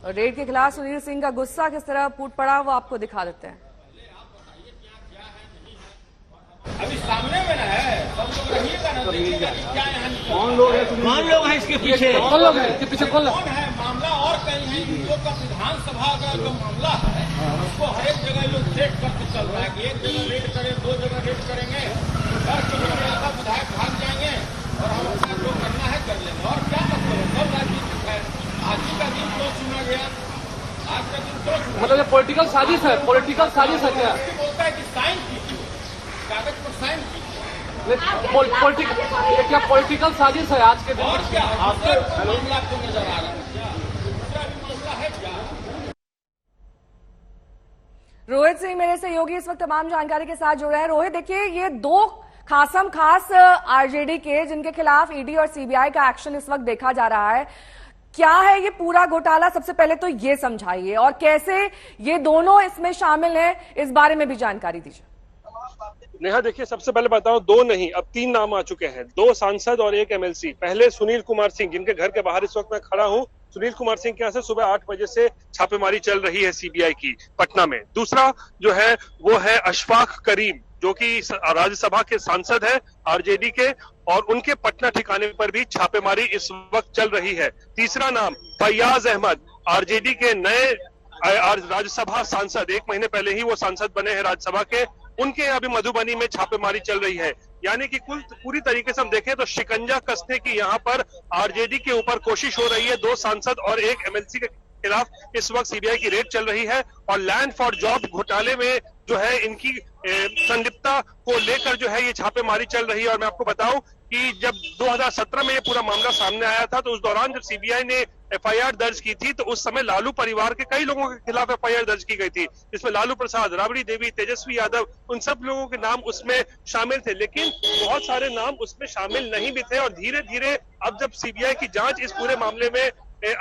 और रेड के खिलाफ सुनील सिंह का गुस्सा किस तरह फूट पड़ा वो आपको दिखा देते हैं। अभी सामने में ना है, सब लोग रहिएगा ना, देखिएगा कि क्या यहाँ कौन लोग हैं इसके पीछे? कौन लोग हैं इसके पीछे? कौन है? मामला और कहीं है। इन लोग का विधानसभा का जो मामला है उसको हर एक जगह लोग रेड करके चल रहा है कि एक जगह रेड करें, 2 जगह रेड करेंगे, 10 किलोमीटर ऐसा विधायक भाग जाएंगे और हम अपना जो करना है कर लेंगे। और क्या मतलब है? सब राजनीतिक है। आज का दिन क्यों चुना गया? आज का दिन क्यों चुना? मतलब ये पॉलिटिकल साजिश है। पॉलिटिकल साजिश है क्या? बोलता है कि साइन कीजिए, कागज पर साइन कीजिए। ये क्या पॉलिटिकल साजिश है आज के दिन? और क्या आपको मामला आपको नजर आ रहा है? क्या दूसरा भी मामला है क्या? रोहित सिंह मेरे सहयोगी इस वक्त तमाम जानकारी के साथ जुड़ रहे हैं। रोहित, देखिए ये 2 खास आरजेडी के जिनके खिलाफ ईडी और सीबीआई का एक्शन इस वक्त देखा जा रहा है, क्या है ये पूरा घोटाला? सबसे पहले तो ये समझाइए, और कैसे ये दोनों इसमें शामिल हैं इस बारे में भी जानकारी दीजिए। नेहा, देखिए सबसे पहले बताऊं, 2 नहीं अब 3 नाम आ चुके हैं। 2 सांसद और 1 एमएलसी। पहले सुनील कुमार सिंह, जिनके घर के बाहर इस वक्त मैं खड़ा हूं। सुनील कुमार सिंह के यहाँ से सुबह 8 बजे से छापेमारी चल रही है सीबीआई की पटना में। दूसरा जो है वो है अशफाक करीम, जो कि राज्यसभा के सांसद है आरजेडी के, और उनके पटना ठिकाने पर भी छापेमारी इस वक्त चल रही है। तीसरा नाम फैयाज अहमद, आरजेडी के नए राज्यसभा सांसद, 1 महीने पहले ही वो सांसद बने हैं राज्यसभा के, उनके अभी मधुबनी में छापेमारी चल रही है। यानी कि कुल पूरी तरीके से हम देखें तो शिकंजा कसने की यहाँ पर आरजेडी के ऊपर कोशिश हो रही है। 2 सांसद और 1 एमएलसी के खिलाफ इस वक्त सीबीआई की रेड चल रही है। और लैंड फॉर जॉब घोटाले में जो है इनकी संलिप्तता को लेकर जो है ये छापेमारी चल रही है। और मैं आपको बताऊं कि जब 2017 में ये पूरा मामला सामने आया था तो उस दौरान जब सीबीआई ने एफआईआर दर्ज की थी तो उस समय लालू परिवार के कई लोगों के खिलाफ एफआईआर दर्ज की गई थी, जिसमें लालू प्रसाद, राबड़ी देवी, तेजस्वी यादव, उन सब लोगों के नाम उसमें शामिल थे। लेकिन बहुत सारे नाम उसमें शामिल नहीं भी थे। और धीरे धीरे अब जब सीबीआई की जांच इस पूरे मामले में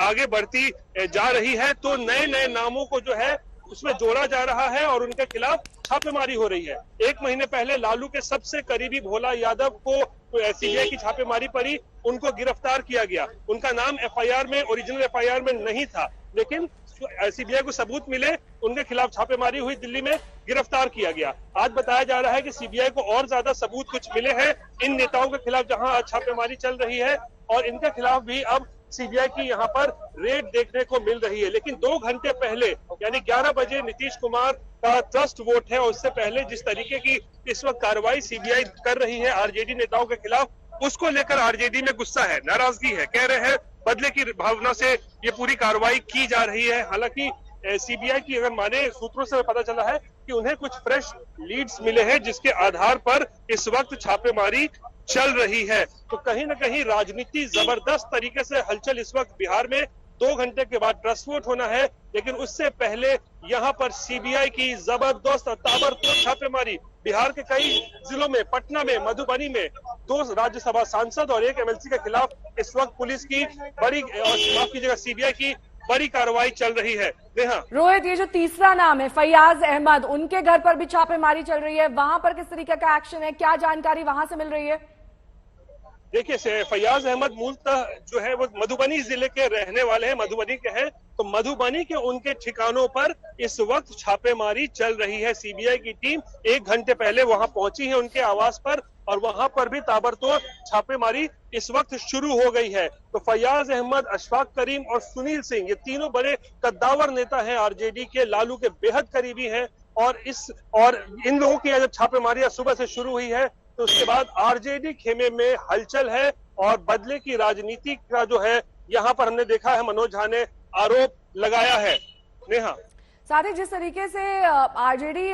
आगे बढ़ती जा रही है तो नए नए नामों को जो है उसमें जोड़ा जा रहा है और उनके खिलाफ छापेमारी हो रही है। 1 महीने पहले लालू के सबसे करीबी भोला यादव को सीबीआई की छापेमारी पड़ी, उनको गिरफ्तार किया गया। उनका नाम एफआईआर में, ओरिजिनल एफआईआर में नहीं था, लेकिन सीबीआई को सबूत मिले, उनके खिलाफ छापेमारी हुई, दिल्ली में गिरफ्तार किया गया। आज बताया जा रहा है कि सीबीआई को और ज्यादा सबूत कुछ मिले हैं इन नेताओं के खिलाफ जहां आज छापेमारी चल रही है, और इनके खिलाफ भी अब सीबीआई की यहाँ पर रेड देखने को मिल रही है। लेकिन 2 घंटे पहले यानी 11 बजे नीतीश कुमार का ट्रस्ट वोट है, और उससे पहले जिस तरीके की इस वक्त कार्रवाई सीबीआई कर रही है आरजेडी नेताओं के खिलाफ, उसको लेकर आरजेडी में गुस्सा है, नाराजगी है। कह रहे हैं बदले की भावना से ये पूरी कार्रवाई की जा रही है। हालांकि सीबीआई की अगर माने सूत्रों से पता चला है कि उन्हें कुछ फ्रेश लीड्स मिले हैं जिसके आधार पर इस वक्त छापेमारी चल रही है। तो कहीं ना कहीं राजनीति जबरदस्त तरीके से हलचल इस वक्त बिहार में। 2 घंटे के बाद ट्रस्ट वोट होना है, लेकिन उससे पहले यहाँ पर सीबीआई की जबरदस्त और ताबड़तोड़ छापेमारी। बिहार के कई जिलों में, पटना में, मधुबनी में 2 राज्यसभा सांसद और 1 एमएलसी के खिलाफ इस वक्त पुलिस की बड़ी, माफ कीजिएगा, सीबीआई की बड़ी कार्रवाई चल रही है। नेहा, रोहित, ये जो तीसरा नाम है फैयाज अहमद, उनके घर पर भी छापेमारी चल रही है, वहां पर किस तरीके का एक्शन है, क्या जानकारी वहां से मिल रही है? देखिए फैयाज अहमद मूलतः जो है वो मधुबनी जिले के रहने वाले हैं, मधुबनी के हैं। तो मधुबनी के उनके ठिकानों पर इस वक्त छापेमारी चल रही है। सीबीआई की टीम 1 घंटे पहले वहां पहुंची है उनके आवास पर, और वहां पर भी ताबड़तोड़ छापेमारी इस वक्त शुरू हो गई है। तो फैयाज अहमद, अशफाक करीम और सुनील सिंह, ये तीनों बड़े कद्दावर नेता हैं आरजेडी के, लालू के बेहद करीबी हैं। और इन लोगों की जब छापेमारी सुबह से शुरू हुई है तो उसके बाद आरजेडी खेमे में हलचल है और बदले की राजनीति का जो है यहाँ पर हमने देखा है, मनोज झा ने आरोप लगाया है। नेहा, साथ ही जिस तरीके से आरजेडी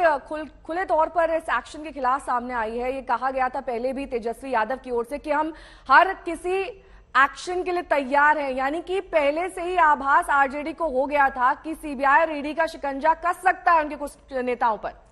खुले तौर पर इस एक्शन के खिलाफ सामने आई है, ये कहा गया था पहले भी तेजस्वी यादव की ओर से कि हम हर किसी एक्शन के लिए तैयार हैं, यानी कि पहले से ही आभास आरजेडी को हो गया था कि सीबीआई और ईडी का शिकंजा कस सकता है उनके कुछ नेताओं पर।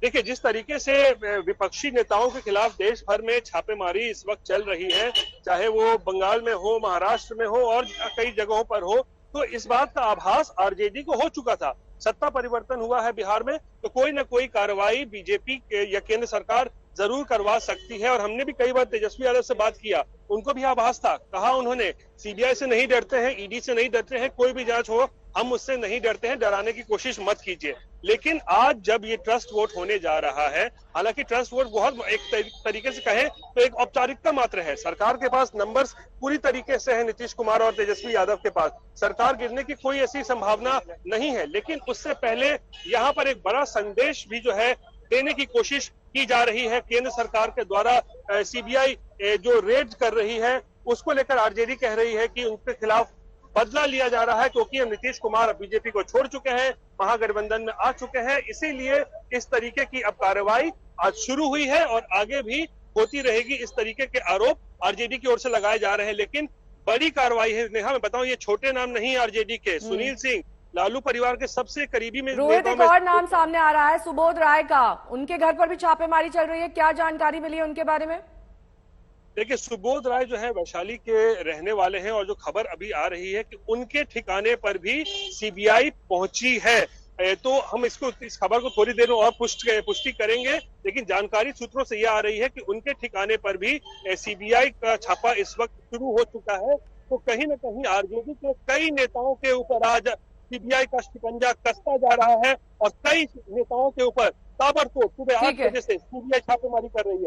देखिए जिस तरीके से विपक्षी नेताओं के खिलाफ देश भर में छापेमारी इस वक्त चल रही है, चाहे वो बंगाल में हो, महाराष्ट्र में हो और कई जगहों पर हो, तो इस बात का आभास आरजेडी को हो चुका था। सत्ता परिवर्तन हुआ है बिहार में तो कोई ना कोई कार्रवाई बीजेपी या केंद्र सरकार जरूर करवा सकती है। और हमने भी कई बार तेजस्वी यादव से बात किया, उनको भी आभास था, कहा उन्होंने सीबीआई से नहीं डरते हैं, ईडी से नहीं डरते हैं, कोई भी जांच हो हम उससे नहीं डरते हैं, डराने की कोशिश मत कीजिए। लेकिन आज जब ये ट्रस्ट वोट होने जा रहा है, हालांकि ट्रस्ट वोट बहुत एक तरीके से कहें तो एक औपचारिकता मात्र है, सरकार के पास नंबर्स पूरी तरीके से है, नीतीश कुमार और तेजस्वी यादव के पास सरकार गिरने की कोई ऐसी संभावना नहीं है। लेकिन उससे पहले यहाँ पर एक बड़ा संदेश भी जो है देने की कोशिश की जा रही है केंद्र सरकार के द्वारा। सीबीआई जो रेड कर रही है उसको लेकर आरजेडी कह रही है कि उनके खिलाफ बदला लिया जा रहा है, क्योंकि अब नीतीश कुमार बीजेपी को छोड़ चुके हैं, महागठबंधन में आ चुके हैं, इसीलिए इस तरीके की अब कार्रवाई आज शुरू हुई है और आगे भी होती रहेगी। इस तरीके के आरोप आरजेडी की ओर से लगाए जा रहे हैं, लेकिन बड़ी कार्रवाई है। नेहा, मैं बताऊं, ये छोटे नाम नहीं आरजेडी के, सुनील सिंह लालू परिवार के सबसे करीबी में रोहित, एक और नाम सामने आ रहा है सुबोध राय का, उनके घर पर भी छापेमारी चल रही है, क्या जानकारी मिली है उनके बारे में? देखिए, सुबोध राय जो है वैशाली के रहने वाले हैं और जो खबर अभी आ रही है कि उनके ठिकाने पर भी सीबीआई पहुंची है, तो हम इस खबर को थोड़ी देर में और पुष्टि करेंगे। लेकिन जानकारी सूत्रों से यह आ रही है कि उनके ठिकाने पर भी सीबीआई का छापा इस वक्त शुरू हो चुका है। तो कहीं न कहीं आरजेडी के कई नेताओं के ऊपर आज सीबीआई का शिकंजा कसता जा रहा है और कई नेताओं के ऊपर ताबड़तोड़ सुबह 8 बजे से सीबीआई छापेमारी कर रही है।